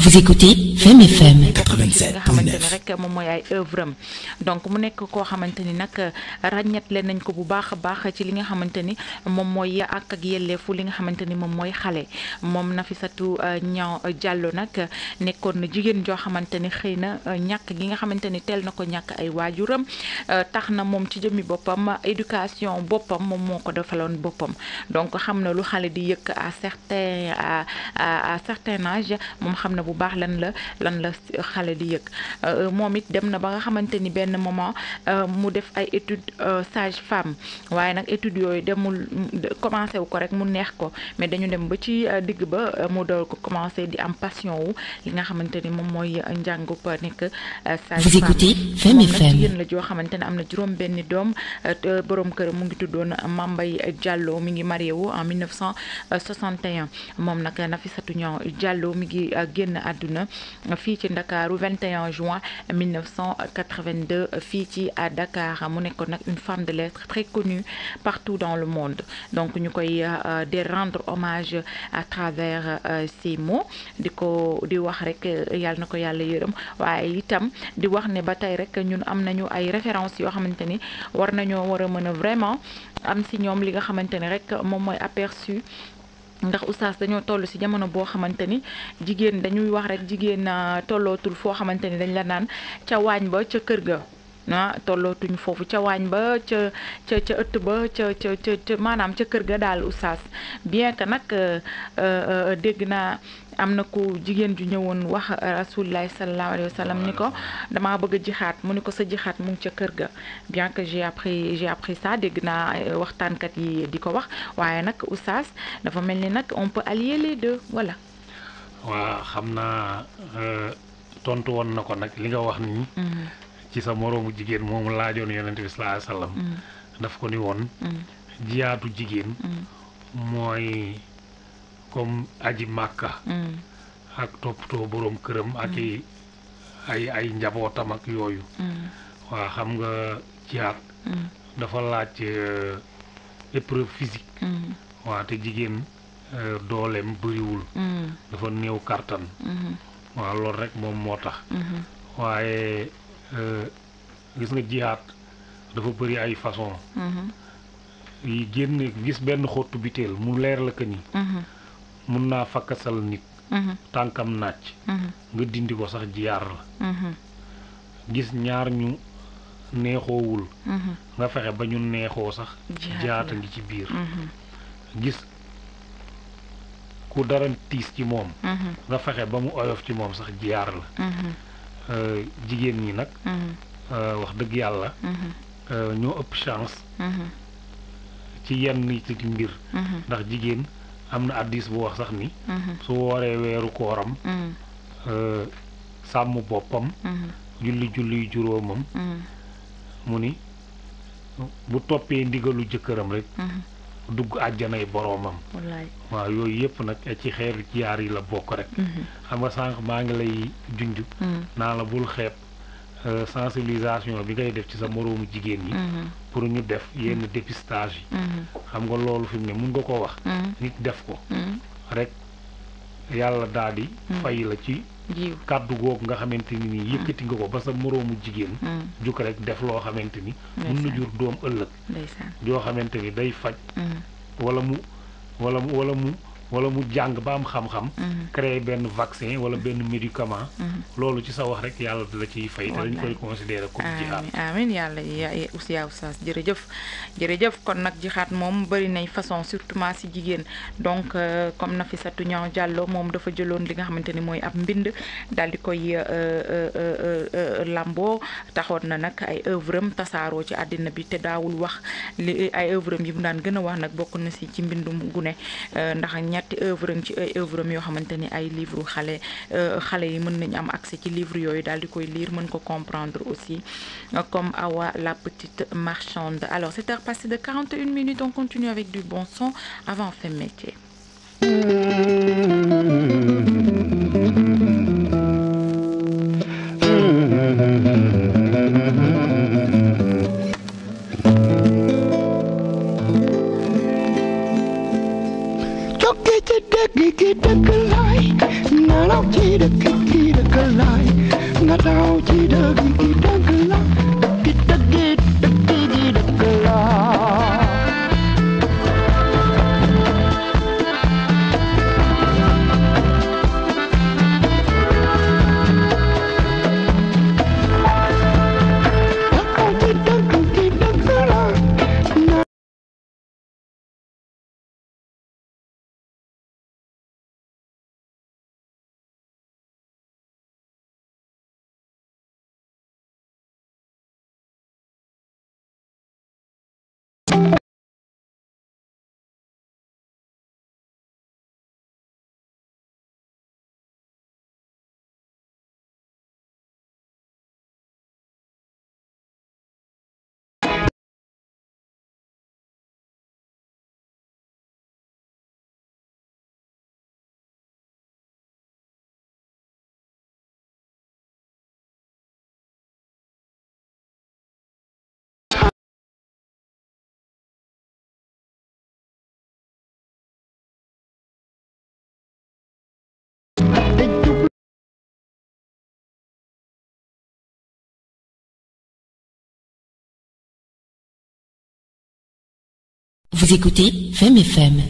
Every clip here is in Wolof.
Vous écoutez Femme FM 87.9 nga xamante ni rek moom mooy ay œuvre am donc mu nekk koo xamante ni nag ràññetle nañ ko bu baax a baax ci li nga xamante ni moom mooy ak yelleefu li nga xamante ni moom mooy xale moom Nafissatou Niang Diallo nag nekkoon na jigéen joo xamante ni xëy na ñàkk gi nga xamante ni teel na ko ñàkk ay waajuram tax na moom ci jëmmi boppam éducation boppam moom moo ko defaloon boppam donc xam na lu xale di yëkk à certain âge moom xam na bu baax lan la xale di yëg moom it dem na ba nga xamante ni benn moment mu def ay études sage-femme waaye nag études yooyu demul commencé wu ko rek mu neex ko mais dañu dem ba ci digg ba mu doon ko commencé di am passion wu li nga xamante ni moom mooy njàngub nekk sage-femme. Vous écoutez Femme moom nag FM. jigéen la joo xamante ne am na juróom benni doom borom kër mu ngi tuddoon Mambay Diallo mi ngi marié wu en 1961 moom nag Nafissatou Niang Diallo mi ngi génn àdduna fii ci Ndakaaru 21 juin 1982 fii ci à Dakar mu nekkoon nag une femme de lettres très connue partout dans le monde donc ñu koy di rendre hommage à travers ces mots di wax rek yàlla na ko yàlla yërëm waaye itam di wax ne ba tey rek ñun am nañu ay références yoo xamante ni war a mën a vraiment am si ñoom li nga xamante ni rek moom mooy aperçu ndax oustaz dañoo toll ci jamono boo xamante ni jigéen dañuy wax rek jigéen tollootul foo xamante ni dañ la naan ca waañ ba ca kër ga tollootuñ foofu ca waañ ba ca ëtt ba ca maanaam ca kër ga daal oustaz bien que nag dégg naa am na ku jigéen ju ñëwoon wax rasulillahi sallallahu alayhi wa sallam ni ko damaa bëgg a jixaat mu ni ko sa jixaat mu ngi ca kër ga bien que j'ai appris ça dégg naa waxtaankat yi di ko wax waaye nag oustaz dafa mel ni nag on peut allier les deux voilà. waa xam naa tontu woon na ko nag li nga wax nii. ci sa moroomu jigéen moomu laajoon yonent bi sallallahu alayhi wa sallam daf ko ni woon jiyaatu jigéen mooy comme aji màkka ak toppatoo boroom këram ak ay njabootam ak yooyu waa xam nga jiyaat dafa laaj épreuve physique waa te jigéen dooleem bëriwul dafa néew kàttan waa loolu rek moom moo tax waaye gis nga jihaat dafa bëri ay façon yi génn gis benn xottu biteel mu leer la que ni mun naa fakkasal nit tànkam nàcc nga dindi ko sax jiyaar la gis ñaar ñu neexoowul nga fexe ba ñu neexoo sax jihaat a ngi ci biir gis ku dara tiis ci moom nga fexe ba mu oyof ci moom sax jiyaar la jigéen ñi nag wax dëgg yàlla ñoo ëpp chance ci yenn ci mbir ndax jigéen am na addis bu wax sax ni su wooree weeru kooram sàmm boppam julli juróomam mu ni bu toppee ndigalu jëkkëram rek dugg àjjanay boroomam waaw yooyu yëpp nag ci xeetu jiyaar yi la bokk rek xam nga sànq maa ngi lay junj naa la bul xeeb sensibilisation bi ngay def ci sa moroomu jigéen yi pour ñu def yenn dépistage yi xam nga loolu fi mu ne mun nga ko wax nit def ko rek yàlla daal di fay la ci kàddu googu nga xamante ni nii yëkkati nga ko ba sa moroomu jigéen juk rek def loo xamante ni mun na jur doom ëllëg yoo xamante ni day faj wala mu jàng ba am xam-xam créer benn vaccin wala benn médicament loolu ci sa wax rek yàlla da la ciy fay te dañ koy considérer comme jihaad amiin yàlla yaa oustaz jërëjëf kon nag jihaad moom bëri nay façon surtout si jigéen donc comme Nafissatou Niang Diallo moom dafa jëloon li nga xamante ni mooy ab mbind daal di koy lamboo taxoon na nag ay œuvre am tasaaroo ci àddina bi te daawul wax li ay œuvre am yi mu daan gën a wax nag bokk na si ci mbindum gune ndax ñetti œuvre ci ay œuvre yoo xamante ni ay livre xale yi mën nañu am accès ci livre yooyu daal di koy lire mën ko comprendre aussi comme Awa la petite marchande. Alors 7h passées de 41 minutes, on continue avec du bon son avant Femme Métier. Dëgg gi dëgg laay nelaw ci dëgg Vous écoutez Femme FM.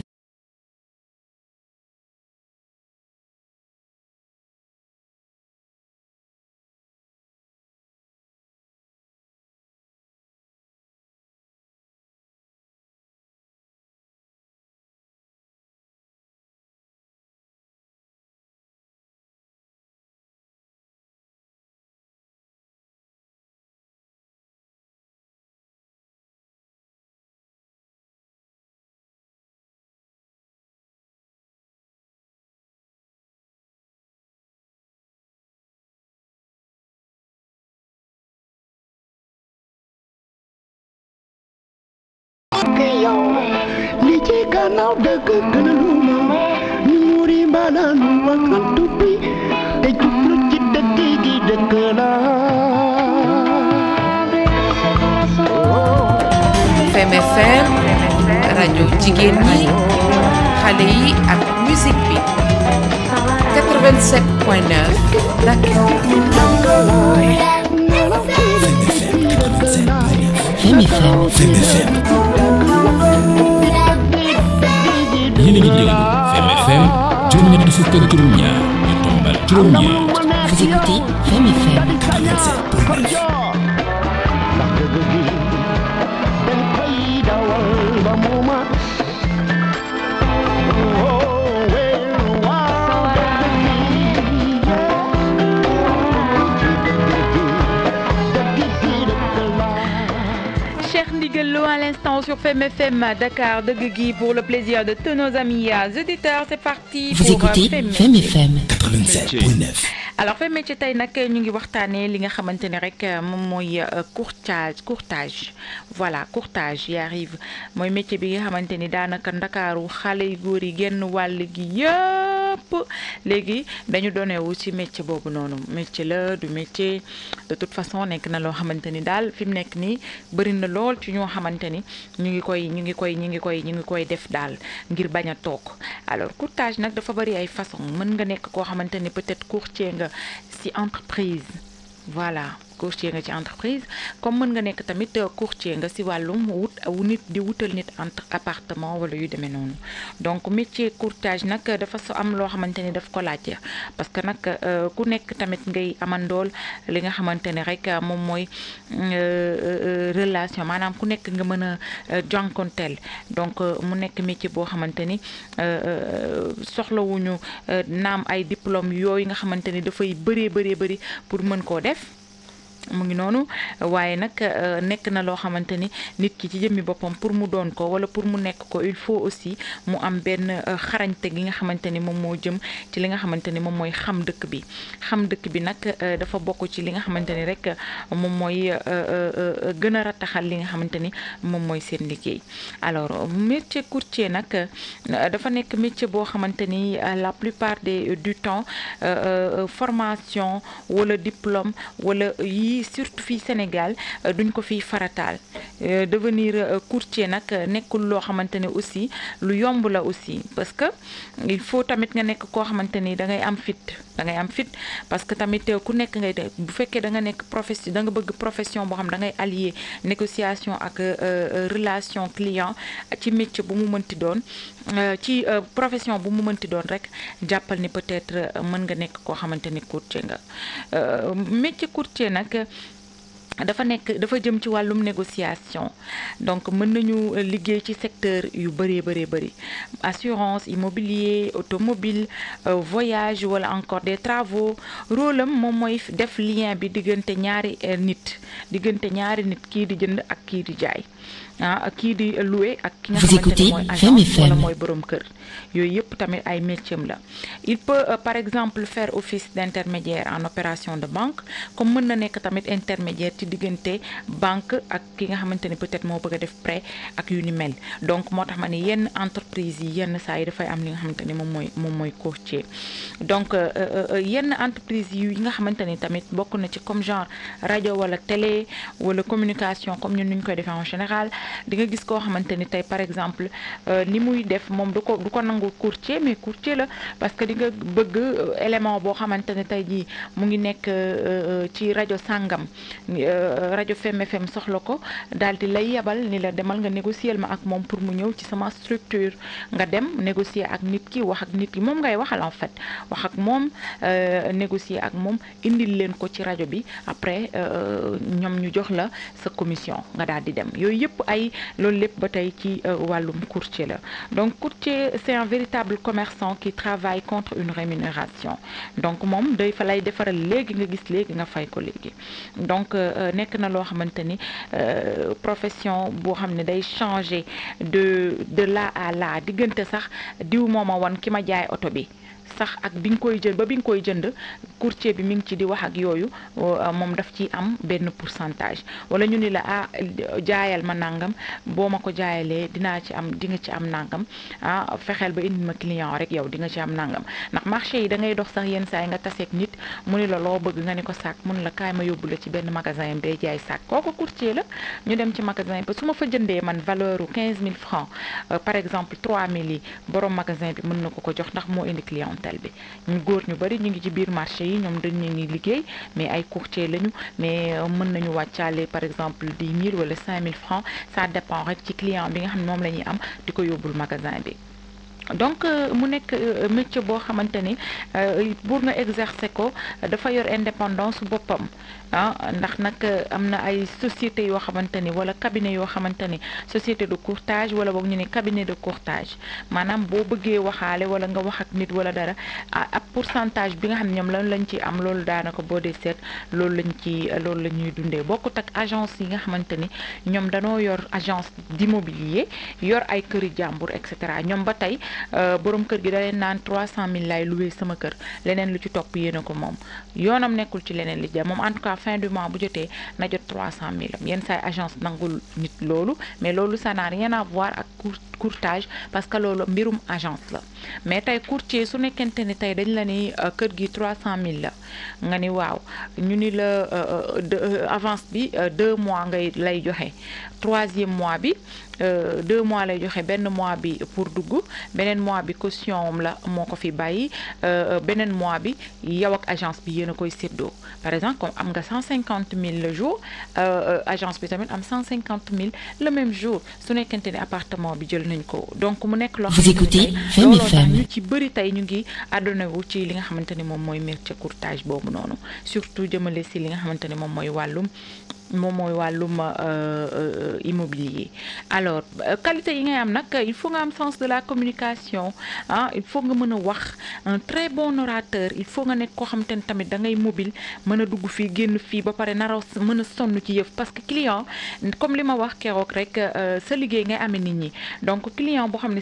Femme FM rajo jigéen ñi xale yi ak musique bi 87.9 Dakar. Femme FM. yéen a ngi déglu Femme FM juróom-ñett fukk ak juróom-ñaar ñu tombal juróom-ñeent. Vous écoutez Femme FM. 87.9. À l'instant sur Femme FM Dakar de Guigui pour le plaisir de tous nos amis auditeurs. C'est parti. Vous écoutez Femme FM 87.9. alors Femme métier tey nag ñu ngi waxtaanee li nga xamante ne rek moom mooy courtage voilà courtage y arrive mooy métier bi nga xamante ni daanaka ndakaaru xale yu góor yi genn wàll gi yëpp léegi dañu donewu ci métier boobu noonu métier la du métier de toute façon nekk na loo xamante ni daal fi mu nekk nii bëri na lool ci ñoo xamante ni ñu ngi koy def daal ngir bañ a toog alors courtage nag dafa bëri ay façon mën nga nekk koo xamante ni peut-être courtier nga ci entreprise voilà courtier nga ci entreprise comme mën nga nekk tamit courtier nga ci wàllum nit di wutal nit entre appartement wala yu demee noonu donc métier courtage nag dafa am loo xamante ni daf ko laaj parce que nag ku nekk tamit ngay amandool li nga xamante ne rek moom mooy relation maanaam ku nekk nga mën a jonkonteel donc mu nekk métier boo xamante ni soxlawuñu naam ay diplôme yooyu nga xamante ni dafay bëri pour mën koo def mu ngi noonu waaye nag nekk na loo xamante ni nit ki ci jëmmi boppam pour mu doon ko wala pour mu nekk ko il faut aussi mu am benn xarañte gi nga xamante ni moom moo jëm ci li nga xamante ni moom mooy xam dëkk bi nag dafa bokk ci li nga xamante ni rek moom mooy gën a rataxal li nga xamante ni moom mooy seen liggéey alors métier courtier nag dafa nekk métier boo xamante ni la plupart du temps formation wala diplôme wala yi bari surtout fii Sénégal duñ ko fiy farataal devenir courtier nag nekkul loo xamante ne aussi lu yomb la aussi parce que il faut tamit nga nekk koo xamante ni da ngay am fit parce que tamit ku nekk ngay de bu fekkee da nga nekk profession da nga bëgg profession boo xam da ngay allier négociation ak relation client ci métier bu mu mënti doon ci profession bu mu mënti doon rek jàppal ni peut-être mën nga nekk koo xamante ni courtier nga métier courtier nag dafa jëm ci wàllum négociation donc mën nañu liggéey ci secteur yu bari assurance immobilier automobile voyage wala encore des travaux rôle am moom mooy def lien bi diggante ñaari nit kii di jënd ak kii di jaay kii di loué ak ki nga xamante ne mooy agent wala mooy borom kër yooyu yëpp tamit ay métier la il peut par exemple faire office d'intermédiaire en opération de banque comme mën na nekk tamit intermédiaire ci diggante banque ak ki nga xamante ne peut-être moo bëgg a def prêt ak yu ni mel donc moo tax ma ne yenn entreprise yi yenn saa yi dafay am li nga xamante ne moom mooy courtier donc yenn entreprise yi nga xamante ni tamit bokk na ci comme genre rajo wala télé wala communication comme ñun ñu koy defee en général di nga gis koo xamante ni tey par exemple ni muy def moom du ko nangu courtier mais courtier la parce que di nga bëgg élément boo xamante ne tey jii mu ngi nekk ci rajo sàngam rajo FM soxla ko daal di lay yebal ni la demal nga négocier ma ak moom pour mu ñëw ci sama structure nga dem négocier ak nit ki wax ak nit ki moom ngay waxal en fait wax ak moom négocier ak moom indil leen ko ci rajo bi après ñoom ñu jox la sa commission nga daal di dem yooyu yëpp loolu lépp ba tey ci wàllum courtier la donc courtier c'est un véritable commerçant qui travaille contre une rémunération donc moom day fa lay defaral léegi nga gis léegi nga fay ko léegi donc nekk na loo xamante ni profession boo xam ne day changer de là à là diggante sax diw mooma wan ki ma jaay oto bi sax ak bi nga koy jënd courtier bi mi ngi ci di wax ak yooyu moom daf ci am benn pourcentage wala ñu ni la jaayal ma nangam boo ma ko jaayalee di nga ci am nangam fexeel ba indi ma client rek yow di nga ci am nangam ndax marché yi da ngay dox sax yenn saa yi nga taseeg nit mu ni la loo bëgg nga ni ko sac mun la kaay ma yóbbu la ci benn magasin bi day jaay sac kooku courtier la ñu dem ci magasin bi su ma fa jëndee man valeur u 15 000 francs par exemple 3 000 yi borom magasin bi mën na ko jox ndax moo indi client bi ñu góor ñu bari ñu ngi ci biir marché yi ñoom dañu ngi liggéey mais ay courtier lañu mais mën nañu wàccaale par exemple 10 000 wala 5 000 francs ça dépend rek ci client bi nga xam ne moom la ñuy am di ko yóbbul magasin bi donc mu nekk métier boo xamante ni pour nga exercer ko dafa yor indépendance boppam ndax nag am na ay société yoo xamante ni wala cabinet yoo xamante ni société de courtage wala boog ñu ne cabinet de courtage maanaam boo bëggee waxaale wala nga wax ak nit wala dara ab pourcentage bi nga xam ne ñoom lan lañ ci am loolu daanaka boo dee seet loolu la ñuy dundee bokkut ak agence yi nga xamante ni ñoom danoo yor agence d'immobilier yor ay këri jàmbur et cetera ñoom ba tey borom kër gi da leen naan 300 000 lay loué sama kër leneen lu ci topp yéena ko moom yoonam nekkul ci leneen li ja moom en tout cas fin du mois bu jotee na jot 300 000 am yenn saay agence nangul nit loolu mais loolu ça n'a rien à voir ak courtage parce que loolu mbirum agence la mais tey courtier su nekkente ni tey dañ la ni kër gi 300 000 la nga ni waaw ñu ni la avance bi 2 mois ngay lay joxe 3e mois bi 2 mois lay joxe benn mois bi pour dugg beneen mois bi caution la moo ko fi bàyyi beneen mois bi yow ak agence bi yéen a koy séddoo par exemple comme am nga 150 000 le jour agence bi tamit am 150 000 le même jour su nekkente ni appartement bi jël nañ ko donc mu nekk loo xamante ni looloo tax ñu ci bëri tey ñu ngi àdduna wu ci li nga xamante ni moom mooy métier courtage boobu noonu surtout jëmale si li nga xamante ni moom mooy wàllum immobilier alors qualité yi ngay am nag il faut nga am sens de la communication il faut nga mën a wax un très bon orateur il faut nga nekk koo xamante ni tamit da ngay mobile mën a dugg fii génn fii ba pare naraw mën a sonn ci yëf parce que client comme li ma wax keroog rek sa liggéey ngay amee nit ñi donc client boo xam ne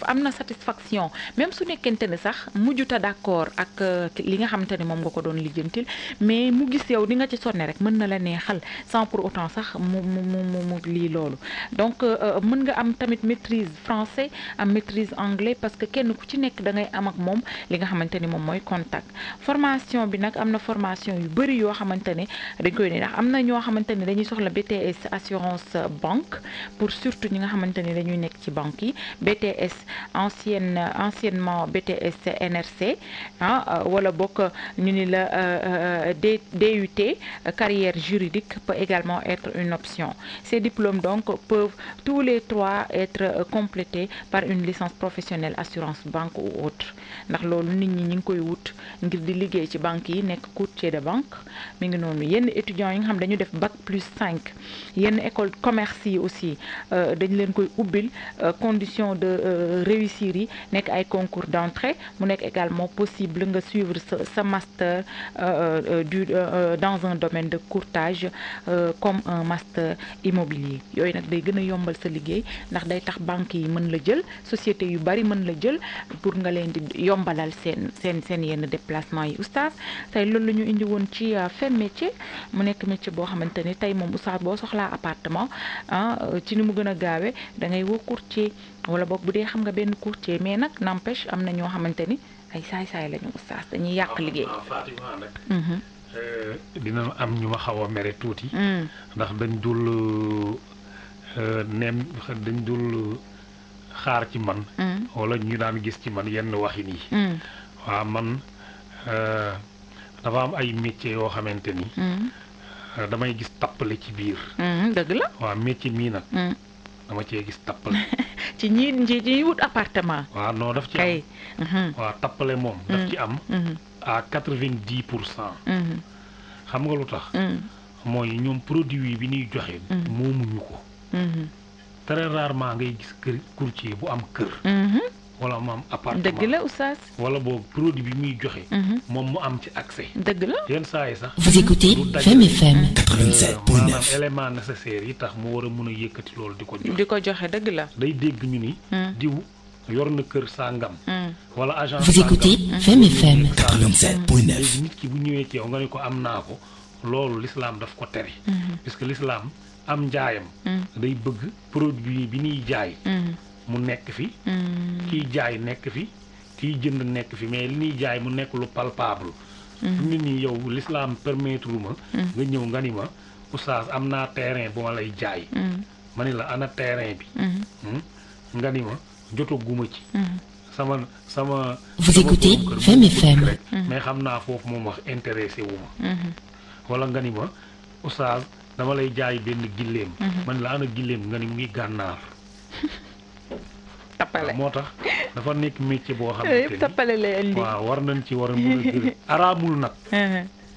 am na satisfaction même su nekkente ne sax mujjuta d'accord ak li nga xamante ni moom nga ko doon lijjantil mais mu gis yow di nga ci sonne rek mën na la neexal sans pour autant sax mu lii loolu donc mën nga am tamit maîtrise français am maîtrise anglais parce que kenn ku ci nekk da ngay am ak moom li nga xamante ni moom mooy contact. formation bi nag am na formation yu bëri yoo xamante ne dañ koy ne ndax am na ñoo xamante ne dañuy soxla BTS assurance banque pour surtout ñi nga xamante ne dañuy nekk ci banque yi BTS anciennement BTS NRC wala bokk ñu ni la DUT carrière juridique peut également être une option. Ces diplômes donc peuvent tous les trois être complétés par une licence professionnelle assurance banque ou autre ndax loolu nit ñi ngi koy wut ngir di liggéey ci banque yi nekk courtier de banque mi ngi noonu yenn étudiants yi nga xam dañu def bac plus 5 yenn école commerce yi aussi dañ leen koy ubbil condition de réussir yi nekk ay concours d'entrée mu nekk également possible nga suivre sa master dans un domaine de courtage comme un master immobilier yooyu nag day gën a yombal sa liggéey ndax day tax banque yi mën la jël société yu bari mën la jël pour nga leen di yombalal seen yenn déplacement yi oustaz tey loolu la ñu indi woon ci fait métier mu nekk métier boo xamante ni tey moom oustaz boo soxlaa appartement ci ni mu gën a gaawee da ngay woo courtier wala boog bu dee xam nga benn courtier mais nag n'empêche am na ñoo xamante ni ay saay-saay lañu oustaz dañuy yàq liggéey. Fatima nag dina am ñu ma xaw a mere tuuti. ndax dañ dul dañ dul xaar ci man. wala ñu daan gis ci man yenn waxin yi. waaw man dafa am ay métiers yoo xamante ni. damay gis tappale ci biir. dëgg la. waaw métier mii nag. dama cee gis tappale. ci ñi wut appartement. waaw non daf ci am. waaw tappale moom. daf ci am. à 90%. xam nga lu tax. mooy ñoom produit bi ñuy joxe. moomuñu ko. très rarement ngay gis kër courtier bu am kër. wala mu am appartement dëgg la oustaz. wala boobu produit bi muy joxe. moom mu am ci accès. dëgg la yenn saa yi sax. Vous écoutez Femme FM 87.9. maanaam élément nécessaire yi tax mu war a mun a yëkkati loolu di ko joxe. di ko joxe dëgg la. day dégg ñu ni. diw yor na kër sangam. wala agence Vous écoutez Femme FM 87.9. léegi nit ki bu ñëwee ci yow nga ne ko am naa ko loolu l'islam daf ko tere. puisque l'islam am njaayam. day bëgg produit bi ñuy jaay. mu nekk fi. kiy jaay nekk fi kiy jënd nekk fi mais li ñuy jaay mu nekk lu palpable. fi mu ne nii yow l'islam permettre ma. nga ñëw nga ni ma oustaz am naa terrain bu ma lay jaay. ma ni la ana terrain bi. nga ni ma jotaguma ci. sama. Vous écoutez Femme FM. mais xam naa foofu moom wax intéressé wu ma. wala nga ni ma oustaz dama lay jaay benn gilleem. man la ana gilleem nga ni mu ngi gànnaar. tappale moo tax dafa nekk métier boo xamante ni tappale lay indi. waaw war nañ ci war a mën a gërëm araamul nag.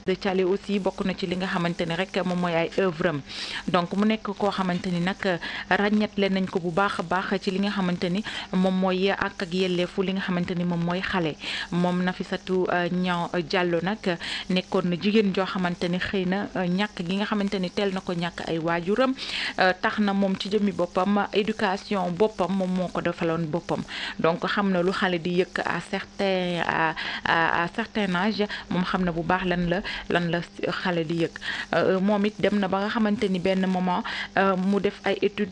de Thialé aussi bokk na ci li nga xamante ni rek moom mooy ay œuvre am donc mu nekk koo xamante ni nag ràññetle nañ ko bu baax a baax ci li nga xamante ni moom mooy ak yelleefu li nga xamante ni moom mooy xale moom Nafissatou Niang Diallo nag nekkoon na jigéen joo xamante ni xëy na ñàkk gi nga xamante ni teel na ko ñàkk ay waajuram tax na moom ci jëmmi boppam éducation boppam moom moo ko defaloon boppam donc xam na lu xale di yëkk à certain âge moom xam na bu baax lan la xale di yëg moom it dem na ba nga xamante ni benn moment mu def ay études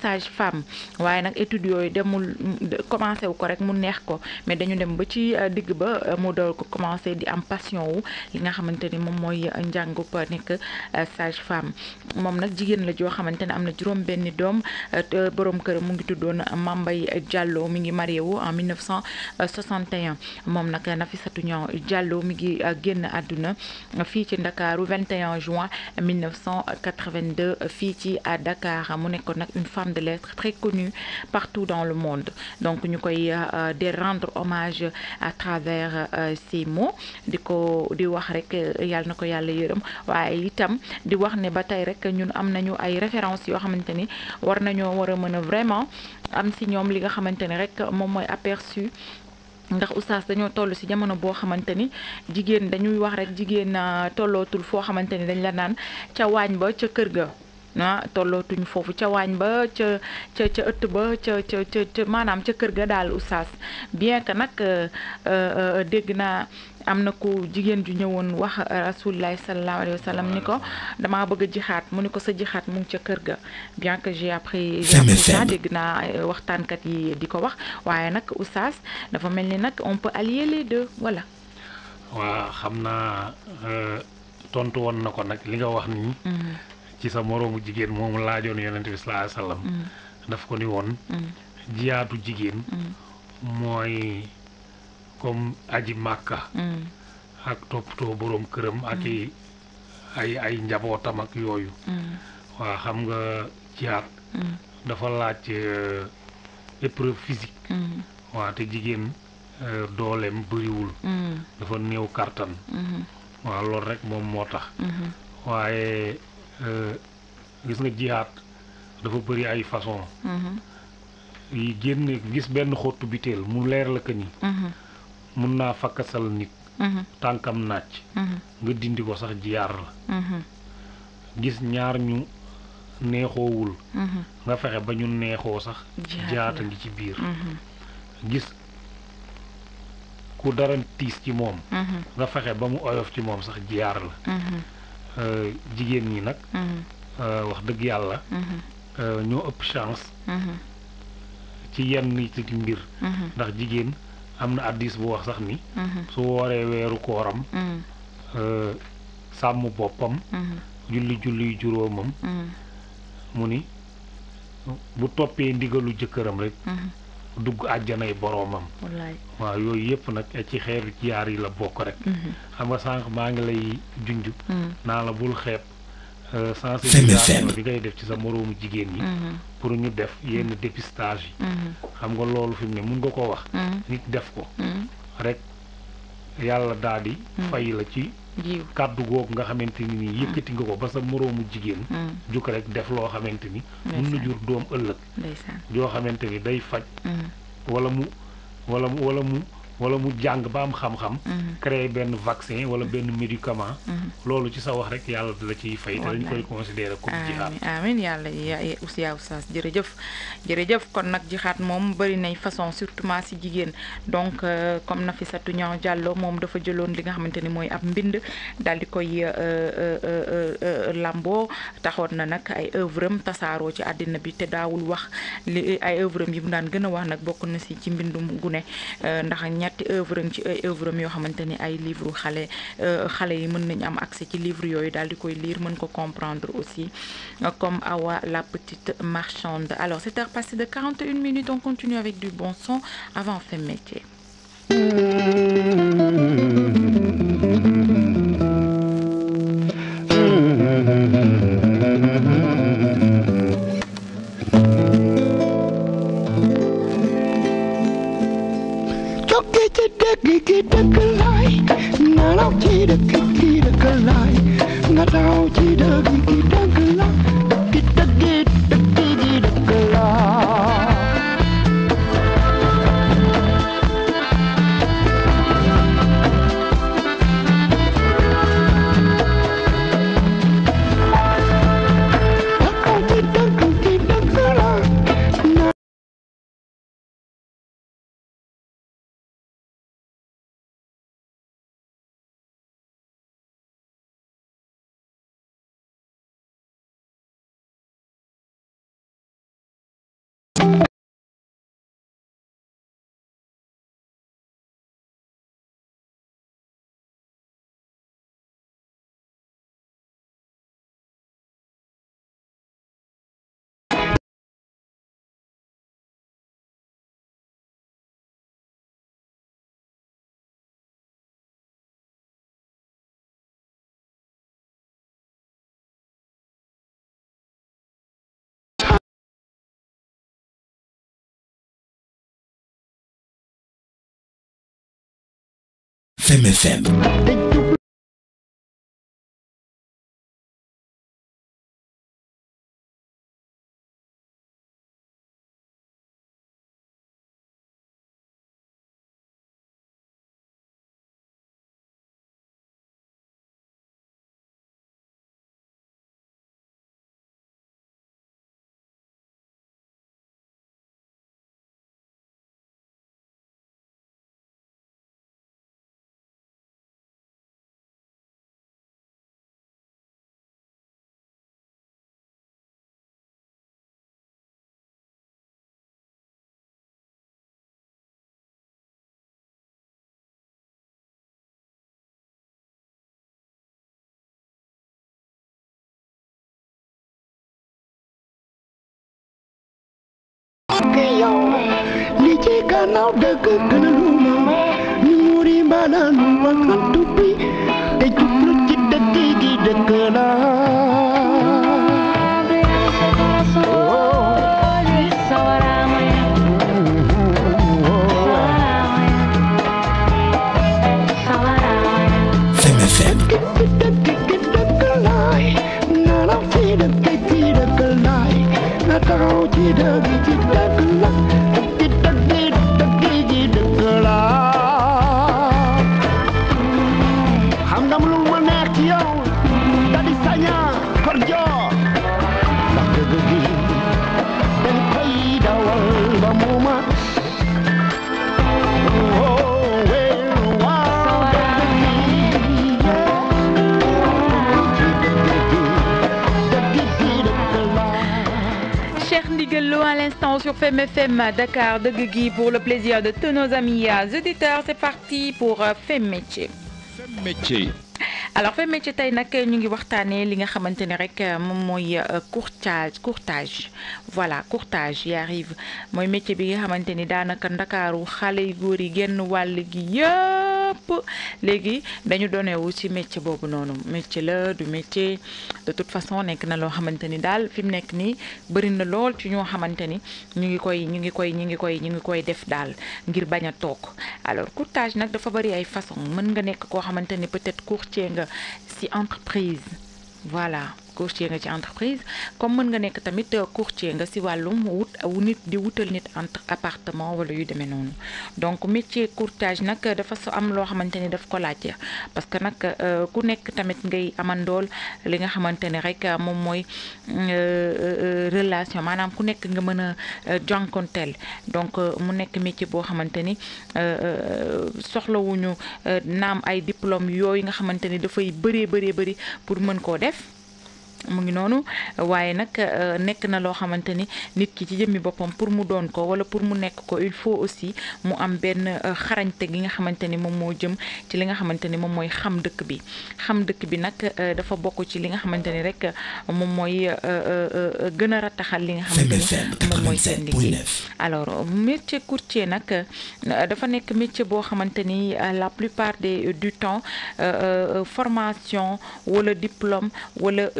sage-femme waaye nag études yooyu demul commencé wu ko rek mu neex ko mais dañu dem ba ci digg ba mu dool ko commencé di am passion wu li nga xamante ni moom mooy njàngub nekk sage-femme moom nag jigéen la joo xamante ne am na juróom benni doom borom kër mu ngi tuddoon Mambay Diallo mi ngi marié wu en 1961 moom nag Nafissatou Niang Diallo mi ngi génn àdduna fii ci Ndakaaru 21 juin 1982 fii ci à Dakar mu nekkoon nag une femme de lettres très connue partout dans le monde donc ñu koy di rendre hommage à travers ces mots di wax rek yàlla na ko yàlla yërëm waaye itam di wax ne ba tey rek ñun am nañu ay références yoo xamante ni war a mën a vraiment am si ñoom li nga xamante ni rek moom mooy aperçu ndax oustaz dañoo toll ci jamono boo xamante ni jigéen dañuy wax rek jigéen tollootul foo xamante ni dañ la naan ca waañ ba ca kër ga tollootuñ foofu ca waañ ba ca ëtt ba ca maanaam ca kër ga daal oustaz bien que nag dégg naa am na ku jigéen ju ñëwoon wax rasulilah sallallahu alayhi wa sallam ni ko damaa bëgg a jixaat mu ni ko sa jixaat mu ngi ca kër ga bien que j'ai appris ça dégg naa waxtaankat yi di ko wax waaye nag oustaz dafa mel ni nag on peut allier les deux voilà. waa xam naa tontu woon na ko nag li nga wax nii. ci sa moroomu jigéen moomu laajoon yonent bi sallallahu alayhi wa sallam daf ko ni woon jiyaatu jigéen mooy comme aji màkka ak toppatoo boroom këram ak ay njabootam ak yooyu waa xam nga jiyaat dafa laaj épreuve physique waa te jigéen dooleem bëriwul dafa néew kàttan waaw loolu rek moom moo tax waaye gis nga jihaat dafa bëri ay façon yi génn gis benn xottu biteel mu leer la que ni mun naa fakkasal nit tànkam nàcc nga dindi ko sax jiyaar la gis ñaar ñu neexoowul nga fexe ba ñu neexoo sax jihaata ngi ci biir gis ku dara tiis ci moom nga fexe ba mu oyof ci moom sax jiyaar la jigéen ñi nag wax dëgg yàlla ñoo ëpp chance ci yenn ci mbir ndax jigéen am na addis bu wax sax ni su wooree weeru kooram sàmm boppam julli juróomam mu ni bu toppee ndigalu jëkkëram rek dugg àjjanay boroomam waaw yooyu yëpp nag ci xeetu jiyaar yi la bokk rek xam nga sànq maa ngi lay junj naa la bul xeeb sensibilisation bi ngay def ci sa moroomu jigéen ñi pour ñu def yenn dépistage yi xam nga loolu fi mu ne mun nga ko wax nit def ko rek yàlla daal di fay la ci kàddu googu nga xamante ni nii yëkkati nga ko ba sa moroomu jigéen juk rek def loo xamante ni mun na jur doom ëllëg yoo xamante ni day faj wala mu jàng ba am xam-xam créer benn vaccin wala benn médicament loolu ci sa wax rek yàlla la ciy fay te dañ koy considérer comme jixaat amiin yàlla yaa oustaz jërëjëf kon nag jixaat moom bëri nay façon surtout si jigéen donc comme Nafissatou Niang Diallo moom dafa jëloon li nga xamante ni mooy ab mbind daal di koy lamboo taxoon na nag ay œuvre am tasaaroo ci àddina bi te daawul wax li ay œuvre am yi mu daan gën a wax nag bokk na si ci mbindum gune ndax ñetti œuvre ci ay œuvre yoo xamante ni ay livre xale yi mën nañ am accès ci livre yooyu daal di koy lire mën ko comprendre aussi comme Awa la petite marchande. Alors 7h passées de 41 minutes, on continue avec du bon son avant Femme Métier. Femme FM. ci yow li ci gannaaw dëgg gënaluma ñu muri mbalaan waxantu bi te jublu ci dëgg gi dëgg la À l'instant sur FM Dakar de Guigui pour le plaisir de tous nos amis auditeurs. C'est parti pour Femme Métier. Femme Métier. Alors Femme Métier tey nag ñu ngi waxtaanee li nga xamante ne rek moom mooy courtage voilà courtage y arrive mooy métier bi nga xamante ni daanaka ndakaaru xale yu góor yi genn wàll gi yëpp léegi dañu donewu ci métier boobu noonu métier la du métier de toute façon nekk na loo xamante ni daal fi mu nekk nii bëri na lool ci ñoo xamante ni ñu ngi koy def daal ngir bañ a toog alors courtage nag dafa bëri ay façon mën nga nekk koo xamante ni peut-être courtier nga ci entreprise voilà courtier nga ci entreprise comme mën nga nekk tamit courtier nga ci wàllum nit di wutal nit entre appartement wala yu demee noonu donc métier courtage nag dafa so am loo xamante ni daf ko laaj parce que nag ku nekk tamit ngay amandool li nga xamante ne rek moom mooy relation maanaam ku nekk nga mën a jànkonteel donc mu nekk métier boo xamante ni soxlawuñu naam ay diplôme yooyu nga xamante ni dafay bëri pour mën koo def mu ngi noonu waaye nag nekk na loo xamante ni nit ki ci jëmmi boppam pour mu doon ko wala pour mu nekk ko il faut aussi mu am benn xarañte gi nga xamante ni moom moo jëm ci li nga xamante ni moom mooy xam dëkk bi nag dafa bokk ci li nga xamante ni rek moom mooy gën a rattaxal li nga xamante ni moom mooy seen liggéey alors métier courtier nag dafa nekk métier boo xamante ni la plupart du temps formation wala diplôme wala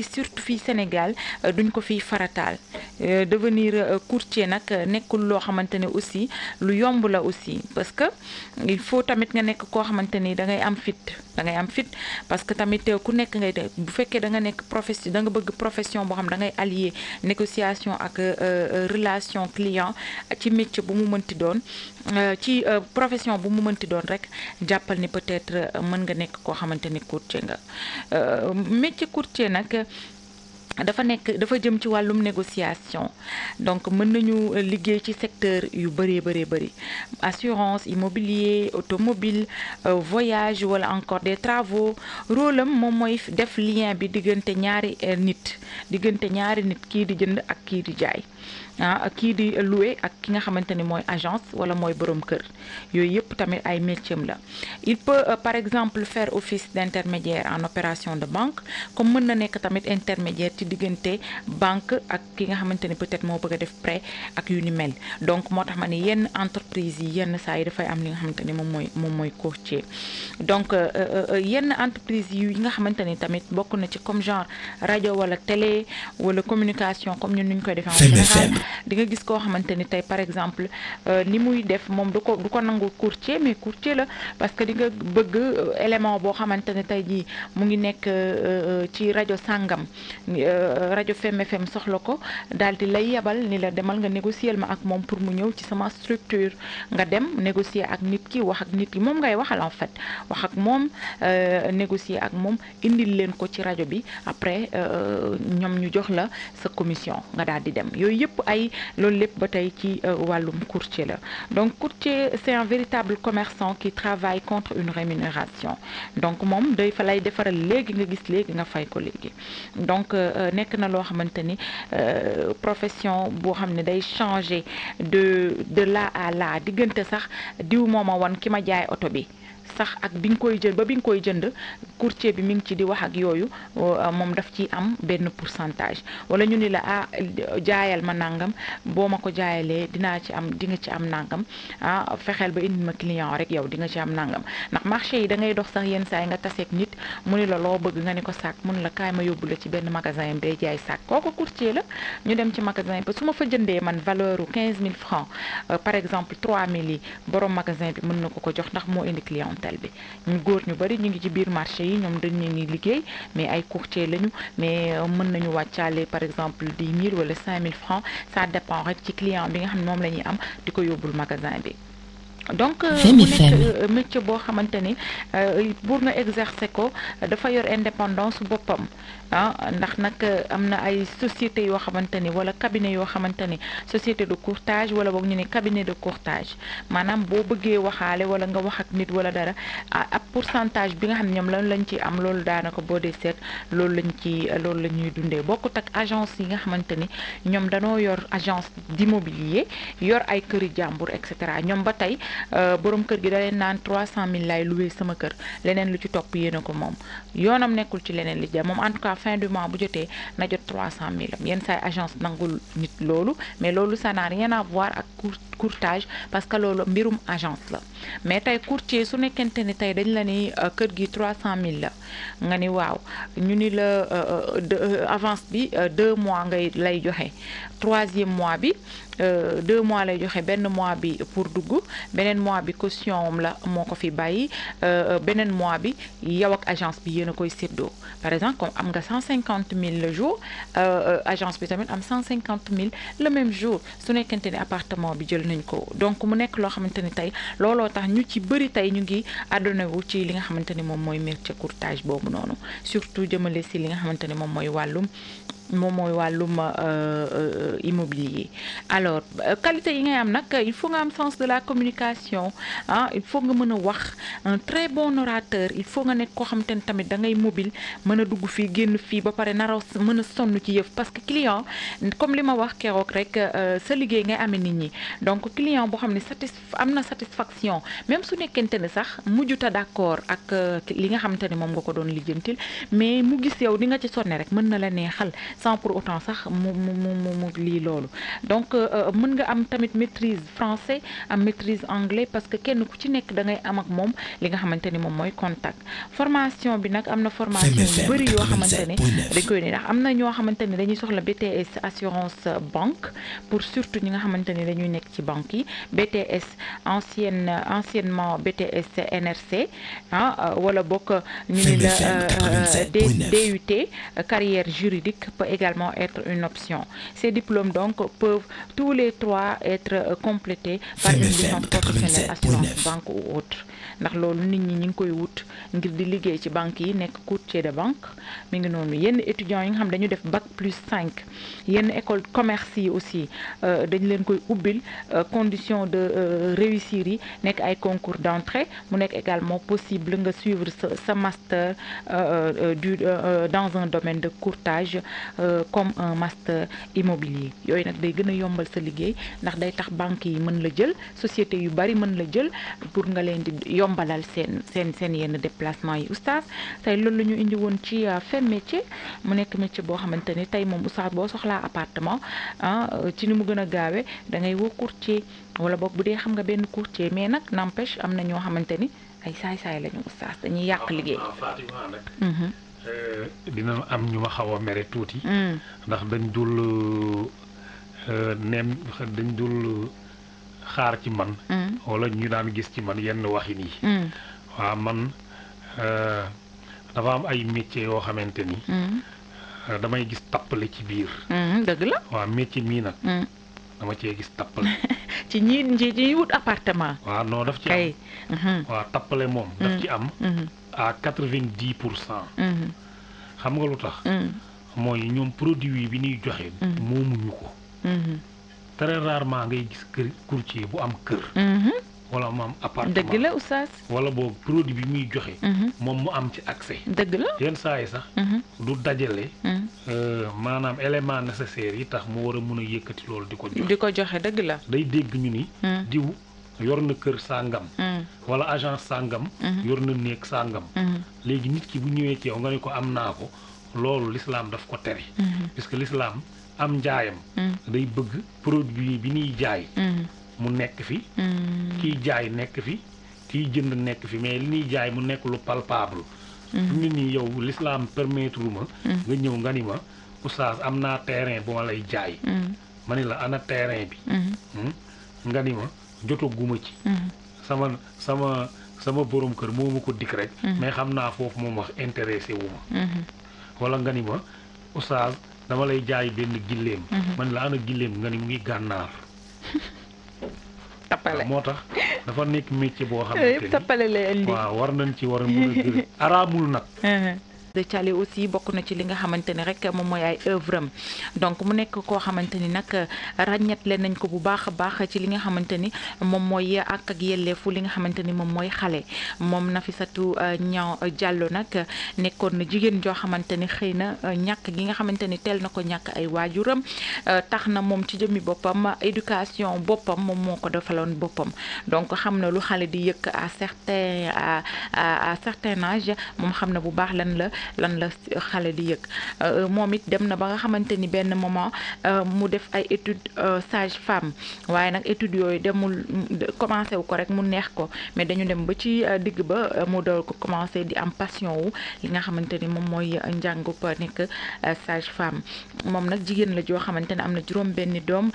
surtout fii Sénégal duñ ko fiy farataal devenir courtier nag nekkul loo xamante ne aussi lu yomb la aussi parce que il faut tamit nga nekk koo xamante ni da ngay am fit parce que tamit ku nekk ngay def bu fekkee da nga nekk da nga bëgg profession boo xam da ngay allier négociation ak relation client ci métier bu mu mënti doon ci profession bu mu mënti doon rek jàppal ni peut-être mën nga nekk koo xamante ni courtier nga métier courtier nag dafa jëm ci wàllum négociation donc mën nañu liggéey ci secteur yu bëri assurance immobilier automobile voyage wala encore des travaux rôle am moom mooy def lien bi diggante ñaari nit kii di jënd ak kii di jaay kii di loué ak ki nga xamante ni mooy agence wala mooy borom kër yooyu yëpp tamit ay métier la il peut par exemple faire office d'intermédiaire en opération de banque comme mën na nekk tamit intermédiaire ci diggante banque ak ki nga xamante ni peut-être moo bëgg a def prêt ak yu ni mel donc moo tax ma ne yenn entreprise yi yenn saa yi dafay am li nga xamante ni moom mooy courtier donc yenn entreprise yi nga xamante ni tamit bokk na ci comme genre rajo wala télé wala communication comme ñun nuñ koy defee en général di nga gis koo xamante ni tey par exemple ni muy def moom du ko nangu courtier mais courtier la parce que di nga bëgg élément boo xamante ne tey jii mu ngi nekk ci rajo sàngam rajo FM soxla ko daal di lay yebal ni la demal nga négocier ma ak moom pour mu ñëw ci sama structure nga dem négocier ak nit ki wax ak nit ki moom ngay waxal en fait wax ak moom négocier ak moom indil leen ko ci rajo bi après ñoom ñu jox la sa commission nga daal di dem yooyu yëpp ay loolu lépp ba tey ci wàllum courtier la donc courtier c'est un véritable commerçant qui travaille contre une rémunération donc moom day fa lay defaral léegi nga gis léegi nga fay ko léegi donc nekk na loo xamante ni profession boo xam ne day changer de là à là diggante sax diw mooma wan ki ma jaay oto bi sax ak bi nga koy jënd ba bi nga koy jënd courtier bi mi ngi ci di wax ak yooyu moom daf ci am benn pourcentage wala ñu ni la jaayal ma nangam boo ma ko jaayalee di nga ci am nangam fexeel ba indi ma client rek yow di nga ci am nangam ndax marché yi da ngay dox sax yenn saa yi nga taseeg nit mu ni la loo bëgg nga ni ko sac mu ni la kaay ma yóbbu la ci benn magasin day jaay sac kooku courtier la ñu dem ci magasin ba su ma fa jëndee man valeur u 15 000 francs par exemple 3 000 yi borom magasin bi mën na ko jox ndax moo indi clientèle bi ñu góor ñu bari ñu ngi ci biir marché yi ñoom dañ leen di liggéey mais ay courtier lañu mais mën nañu wàccaale par exemple 10 000 wala 5 000 francs ça dépend rek ci client bi nga xam ne moom la ñuy am di ko yóbbul magasin bi. donc mu nekk métier boo xamante ni pour nga exercer ko dafa yor indépendance boppam ndax nag am na ay société yoo xamante ni wala cabinet yoo xamante ni société de courtage wala boog ñu ne cabinet de courtage maanaam boo bëggee waxaale wala nga wax ak nit wala dara ab pourcentage bi nga xam ne ñoom lan lañ ci am loolu daanaka boo dee seet loolu la ñuy dundee bokkut ak agence yi nga xamante ni ñoom danoo yor agence d'immobilier yor ay këri jàmbur et cetera ñoom ba tey borom kër gi da leen naan 300 000 laay loué sama kër leneen lu ci topp yéen a ko moom yoonam nekkul ci leneen li ja moom en tout cas fin du mois bu jotee na jot 300 000 am yenn saay agence nangul nit loolu mais loolu ça n'a rien à voir ak courtage parce que loolu mbirum agence la mais tey courtier su nekkente ni tey dañ la ni kër gi 300 000 la nga ni waaw ñu ni la avance bi 2 mois lay joxe 3e mois bi 2 mois lay joxe benn mois bi pour dugg beneen mois bi caution am la moo ko fi bàyyi beneen mois bi yow ak agence bi yéen a koy séddoo par exemple comme am nga 150 000 le jour agence bi tamit am 150 000 le même jour su nekkente ni appartement bi jël nañ ko donc mu nekk loo xamante ni tey looloo tax ñu ci bëri tey ñu ngi adonné wu ci li nga xamante ni moom mooy métier courtage boobu noonu surtout jëmale si li nga xamante ni moom mooy wàllum immobilier alors qualité yi ngay am nag il faut nga am sens de la communication il faut nga mën a wax un très bon orateur il faut nga nekk koo xamante ne tamit da ngay mobile mën a dugg fii génn fii ba pare naraw mën a sonn ci yëf parce que client comme li ma wax keroog rek sa liggéey ngay amee nit ñi donc client boo xam ne am na satisfaction même su nekkente ne sax mujjuta d'accord ak li nga xamante ne moom nga ko doon lijjantil mais mu gis yow di nga ci sonne rek mën na la neexal sans pour autant sax mu lii loolu donc mën nga am tamit maîtrise français am maîtrise anglais parce que kenn ku ci nekk da ngay am ak moom li nga xamante ni moom mooy contact formation bi nag am na formation yu bëri yoo xamante ne dañ koy ne ndax am na ñoo xamante ni dañuy soxla BTS assurance banque pour surtout ñi nga xamante ni dañuy nekk ci banque yi BTS anciennement BTS NRC wala bokk ñu ni la DUT carrière juridique peut également être une option. Ces diplômes donc peuvent tous les 3 être complétés par une licence professionnelle assurance banque ou autre ndax loolu nit ñi ngi koy wut ngir di liggéey ci banque yi nekk courtier de banque mi ngi noonu yenn étudiants yi nga xam dañu def bac plus 5 yenn école commerce yi aussi dañ leen koy ubbil condition de réussir yi nekk ay concours d'entrée mu nekk également possible nga suivre sa master dans un domaine de courtage comme un master immobilier yooyu nag day gën a yombal sa liggéey ndax day tax banque yi mën la jël société yu bari mën la jël pour nga leen di yombalal seen yenn déplacement yi oustaz tey loolu la ñu indi woon ci fait métier mu nekk métier boo xamante ni tey moom oustaz boo soxlaa appartement ci ni mu gën a gaawee da ngay woo courtier wala boog bu dee xam nga benn courtier mais nag n'empêche am na ñoo xamante ni ay saay-saay lañu oustaz dañuy yàq liggéey. dina am ñu ma xaw a mere tuuti. ndax dañ dul xaar ci man. wala ñu daan gis ci man yenn waxin yi. waaw man dafa am ay métiers yoo xamante ni. damay gis tappale ci biir. dëgg la. waaw métier mii nag. dama cee gis tappale. ci ñi wut appartement. waaw non daf ci am. waaw tappale moom. daf ci am. à 90%. xam nga lu tax. mooy ñoom produit bi ñuy joxe. moomuñu ko. très rarement ngay gis kër courtier bu am kër. wala mu am appartement dëgg la oustaz. wala boobu produit bi muy joxe. moom mu am ci accès. dëgg la yenn saa yi sax. du dajale. maanaam élément nécessaire yi tax mu war a mun a yëkkati loolu di ko joxe. di ko joxe dëgg la. day dégg ñu ni. diw yor na kër sàngam wala agence sàngam yor na néeg sàngam léegi nit ki bu ñëwee ci yow nga ne ko am naa ko loolu l'islam daf ko tere puisque l'islam am njaayam day bëgg produit bi ñuy jaay mu nekk fi kiy jaay nekk fi kiy jënd nekk fi mais li ñuy jaay mu nekk lu palpable fi mu ne nii yow l'islam permettre ma nga ñëw nga ni ma oustaz am naa terrain bu ma lay jaay ma ni la ana terrain bi nga ni ma jotaguma ci sama borom kër moo ma ko dikk rek mais xam naa foofu moom wax intéressé wu ma wala nga ni ma oustaz dama lay jaay benn gilleem man la ana gilleem nga ni mu ngi gànnaar tappale moo tax dafa nekk métier boo xamante ni tappale lay indi waaw war nañ ci war a mën a gër araamul nag de Thialy aussi bokk na ci li nga xamante ni rek moom mooy ay œuvre am donc mu nekk koo xamante ni nag ràññetle nañ ko bu baax a baax ci li nga xamante ni moom mooy ak yelleefu li nga xamante ni moom mooy xale moom Nafissatou Niang Diallo nag nekkoon na jigéen joo xamante ni xëy na ñàkk gi nga xamante ni teel na ko ñàkk ay waajuram tax na moom ci jëmmi boppam éducation boppam moom moo ko defaloon boppam donc xam na lu xale di yëkk à certain âge moom xam na bu baax lan la xale di yëg moom it dem na ba nga xamante ni benn moment mu def ay études sage-femme waaye nag études yooyu demul commencé wu ko rek mu neex ko mais dañu dem ba ci digg ba mu dool ko commencé di am passion wu li nga xamante ni moom mooy njàngub nekk sage-femme moom nag jigéen la joo xamante ne am na juróom benni doom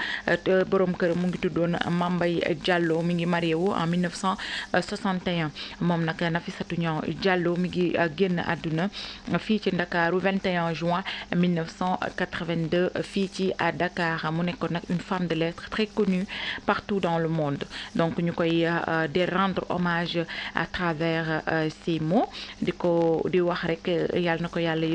borom kër mu ngi tuddoon Mambay Diallo mi ngi marié wu en 1961 moom nag Nafissatou Niang Diallo mi ngi génn àdduna fii ci Ndakaaru 21 juin 1982 fii ci à Dakar mu nekkoon nag une femme de lettres très connue partout dans le monde donc ñu koy de rendre hommage à travers ces mots di wax rek yàlla na ko yàlla